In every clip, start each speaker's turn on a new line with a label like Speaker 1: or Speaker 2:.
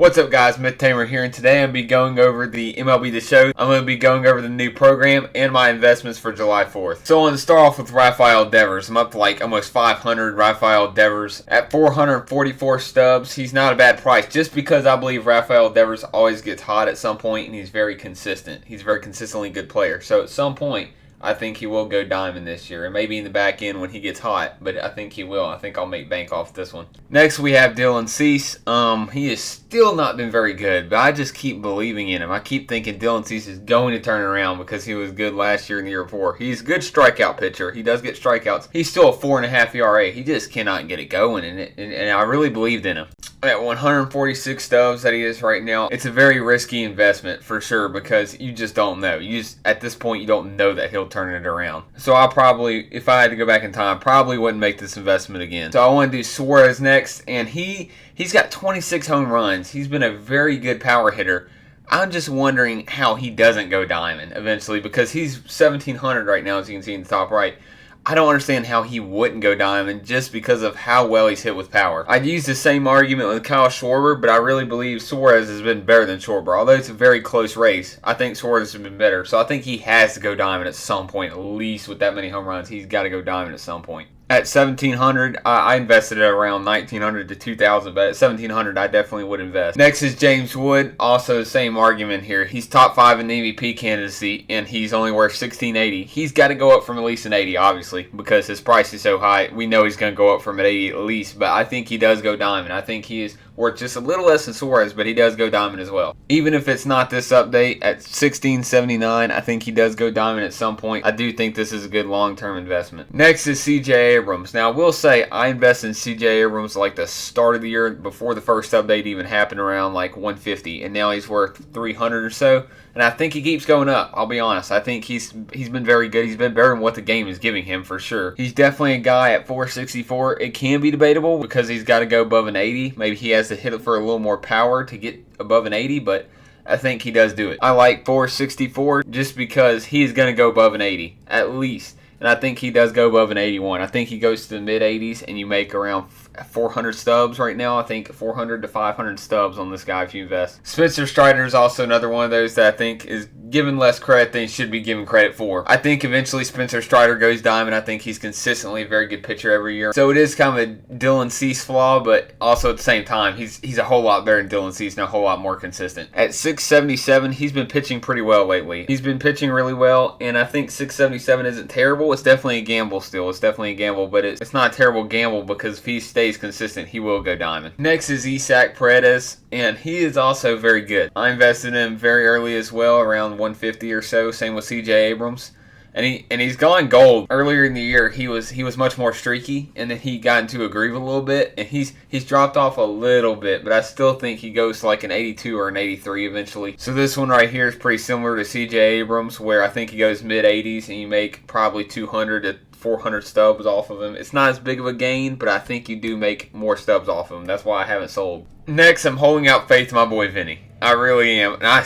Speaker 1: What's up, guys? Myth Tamer here, and today I'm going to be going over the MLB The Show. I'm going to be going over the new program and my investments for July 4th. So I'm going to start off with Rafael Devers. I'm up to like almost 500 Rafael Devers at 444 stubs. He's not a bad price just because I believe Rafael Devers always gets hot at some point, and he's very consistent. He's a very consistently good player. So at some point, I think he will go diamond this year, and maybe in the back end when he gets hot, but I think he will. I think I'll make bank off this one. Next, we have Dylan Cease. He has still not been very good, but I just keep believing in him. I keep thinking Dylan Cease is going to turn around because he was good last year and the year before. He's a good strikeout pitcher. He does get strikeouts. He's still a 4.5 ERA. He just cannot get it going, and I really believed in him. At 146 stubs that he is right now, it's a very risky investment for sure because you just don't know. At this point, you don't know that he'll turn it around. So I'll probably, if I had to go back in time, probably wouldn't make this investment again. So I want to do Suarez next, and he's got 26 home runs. He's been a very good power hitter. I'm just wondering how he doesn't go diamond eventually because he's 1,700 right now, as you can see in the top right. I don't understand how he wouldn't go diamond just because of how well he's hit with power. I'd use the same argument with Kyle Schwarber, but I really believe Suarez has been better than Schwarber. Although it's a very close race, I think Suarez has been better. So I think he has to go diamond at some point, at least with that many home runs. He's got to go diamond at some point. At 1,700, I invested at around 1,900 to 2,000, but at 1,700, I definitely would invest. Next is James Wood. Also, the same argument here. He's top 5 in the MVP candidacy, and he's only worth 1,680. He's got to go up from at least an 80, obviously, because his price is so high. We know he's going to go up from an 80 at least, but I think he does go diamond. I think he is worth just a little less than Suarez, but he does go diamond as well. Even if it's not this update, at 1,679, I think he does go diamond at some point. I do think this is a good long-term investment. Next is C.J. Abrams. Now, I will say I invested in C.J. Abrams like the start of the year before the first update even happened around like 150, and now he's worth 300 or so. And I think he keeps going up, I'll be honest. I think he's been very good. He's been better than what the game is giving him for sure. He's definitely a guy at 464. It can be debatable because he's got to go above an 80. Maybe he has to hit it for a little more power to get above an 80, but I think he does do it. I like 464 just because he is going to go above an 80, at least. And I think he does go above an 81. I think he goes to the mid-80s and you make around 400 stubs right now. I think 400 to 500 stubs on this guy if you invest. Spencer Strider is also another one of those that I think is given less credit than he should be given credit for. I think eventually Spencer Strider goes diamond. I think he's consistently a very good pitcher every year. So it is kind of a Dylan Cease flaw, but also at the same time, he's a whole lot better than Dylan Cease and a whole lot more consistent. At 677, he's been pitching pretty well lately. He's been pitching really well, and I think 677 isn't terrible. It's definitely a gamble still. It's definitely a gamble, but it's not a terrible gamble because if he stays consistent, he will go diamond. Next is Isaac Paredes, and he is also very good. I invested in him very early as well, around 150 or so. Same with C.J. Abrams. And he's gone gold. Earlier in the year, he was much more streaky, and then he got into a groove a little bit, and he's dropped off a little bit, but I still think he goes to like an 82 or an 83 eventually. So this one right here is pretty similar to C.J. Abrams, where I think he goes mid-80s, and you make probably 200 to 400 stubs off of him. It's not as big of a gain, but I think you do make more stubs off of him. That's why I haven't sold. Next, I'm holding out faith to my boy Vinny. I really am. And I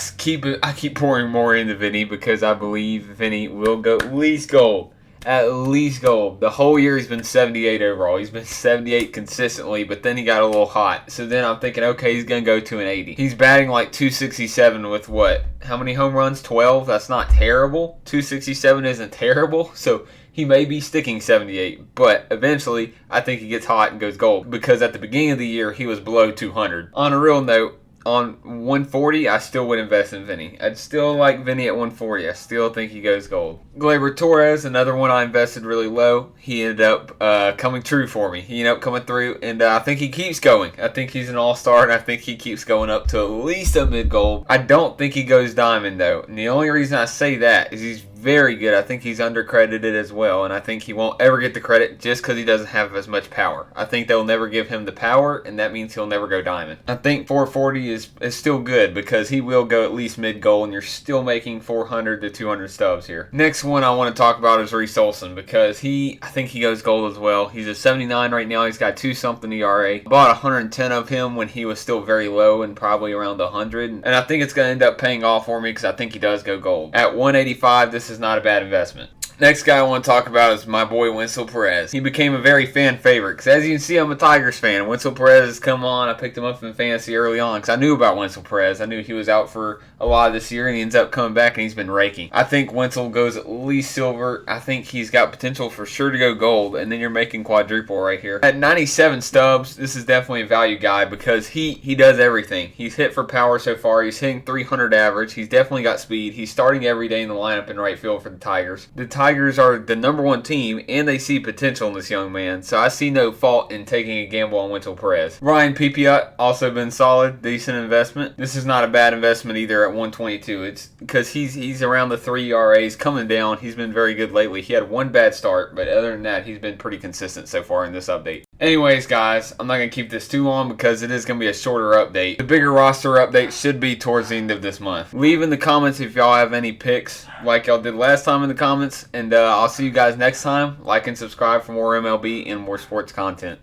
Speaker 1: keep pouring more into Vinny because I believe Vinny will go at least gold. At least gold. The whole year he's been 78 overall. He's been 78 consistently, but then he got a little hot. So then I'm thinking, okay, he's going to go to an 80. He's batting like 267 with what? How many home runs? 12? That's not terrible. 267 isn't terrible. So he may be sticking 78, but eventually I think he gets hot and goes gold because at the beginning of the year he was below 200. On a real note, on 140, I still would invest in Vinny. I'd still like Vinny at 140. I still think he goes gold. Gleyber Torres, another one I invested really low. He ended up coming true for me. He ended up coming through, and I think he keeps going. I think he's an all-star, and I think he keeps going up to at least a mid-gold. I don't think he goes diamond, though. And the only reason I say that is he's very good. I think he's undercredited as well, and I think he won't ever get the credit just because he doesn't have as much power. I think they'll never give him the power, and that means he'll never go diamond. I think 440 is still good because he will go at least mid-goal, and you're still making 400 to 200 stubs here. Next one I want to talk about is Reese Olson because I think he goes gold as well. He's a 79 right now. He's got 2-something ERA. Bought 110 of him when he was still very low and probably around 100, and I think it's going to end up paying off for me because I think he does go gold. At 185, this is not a bad investment. Next guy I want to talk about is my boy Wenceel Perez. He became a very fan favorite because, as you can see, I'm a Tigers fan. Wenceel Perez has come on. I picked him up in fantasy early on because I knew about Wenceel Perez. I knew he was out for a lot of this year, and he ends up coming back, and he's been raking. I think Wenceel goes at least silver. I think he's got potential for sure to go gold, and then you're making quadruple right here. At 97 stubs, this is definitely a value guy because he does everything. He's hit for power so far. He's hitting 300 average. He's definitely got speed. He's starting every day in the lineup in right field for the Tigers. The Tigers are the #1 team, and they see potential in this young man, so I see no fault in taking a gamble on Wenceel Perez. Ryan Pepiot also been solid, decent investment. This is not a bad investment either at 122. It's because he's around the 3 ERAs, coming down. He's been very good lately. He had one bad start, but other than that, he's been pretty consistent so far in this update. Anyways, guys, I'm not going to keep this too long because it is going to be a shorter update. The bigger roster update should be towards the end of this month. Leave in the comments if y'all have any picks like y'all did last time in the comments, and I'll see you guys next time. Like and subscribe for more MLB and more sports content.